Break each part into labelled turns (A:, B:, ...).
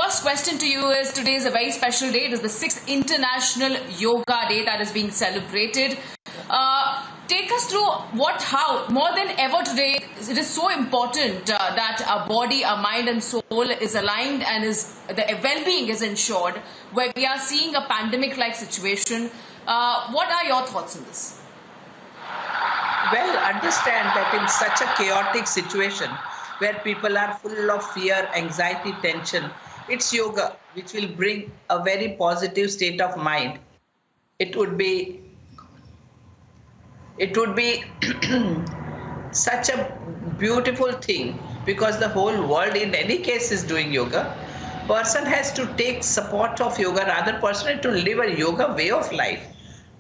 A: first question to you is, today is a very special day. It is the 6th International Yoga Day that is being celebrated. Take us through how, more than ever today, it is so important that our body, our mind and soul is aligned and the well-being is ensured, where we are seeing a pandemic-like situation. What are your thoughts on this?
B: Well, understand that in such a chaotic situation where people are full of fear, anxiety, tension, it's yoga which will bring a very positive state of mind. It would be such a beautiful thing, because the whole world in any case is doing yoga. Person has to take support of yoga, rather person has to live a yoga way of life,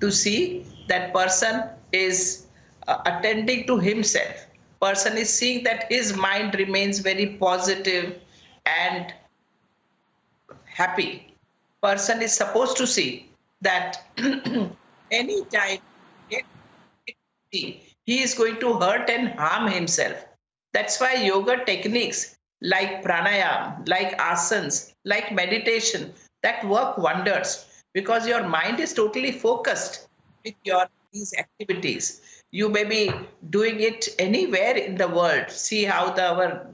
B: to see that person is attending to himself. Person is seeing that his mind remains very positive and happy. Person is supposed to see that any time he is going to hurt and harm himself. That's why yoga techniques like pranayam, like asanas, like meditation, that work wonders, because your mind is totally focused with these activities. You may be doing it anywhere in the world. See how our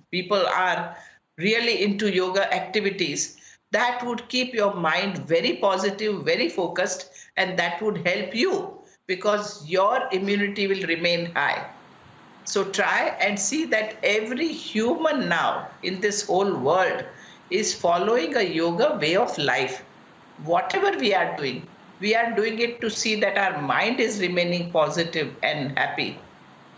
B: people are really into yoga activities. That would keep your mind very positive, very focused, and that would help you, because your immunity will remain high. So try and see that every human now in this whole world is following a yoga way of life. Whatever we are doing it to see that our mind is remaining positive and happy.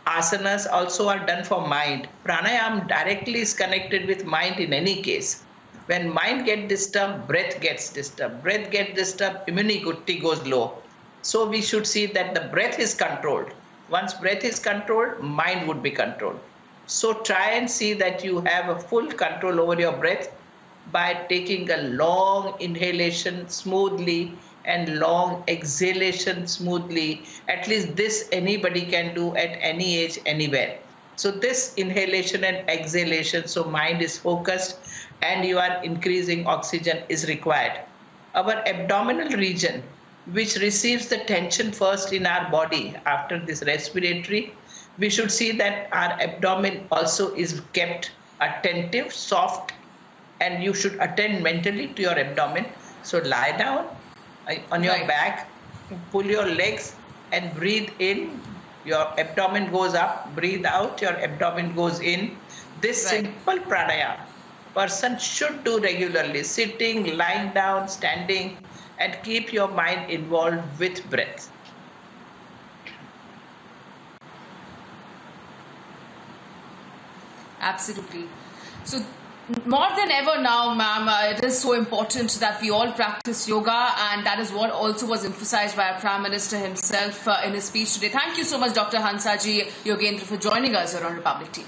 B: Asanas also are done for mind. Pranayam directly is connected with mind in any case. When mind gets disturbed, breath gets disturbed. Breath gets disturbed, immunity goes low. So we should see that the breath is controlled. Once breath is controlled, mind would be controlled. So try and see that you have a full control over your breath by taking a long inhalation smoothly and long exhalation smoothly. At least this anybody can do at any age, anywhere. So this inhalation and exhalation, so mind is focused and you are increasing oxygen is required. Our abdominal region, which receives the tension first in our body after this respiratory, we should see that our abdomen also is kept attentive, soft, and you should attend mentally to your abdomen. So lie down on your back, pull your legs and breathe in. Your abdomen goes up, breathe out, your abdomen goes in. This simple pranayama person should do regularly, sitting, lying down, standing, and keep your mind involved with breath.
A: Absolutely. So more than ever now, ma'am, it is so important that we all practice yoga, and that is what also was emphasized by our Prime Minister himself in his speech today. Thank you so much, Dr. Hansaji Yogendra, for joining us here on Republic TV.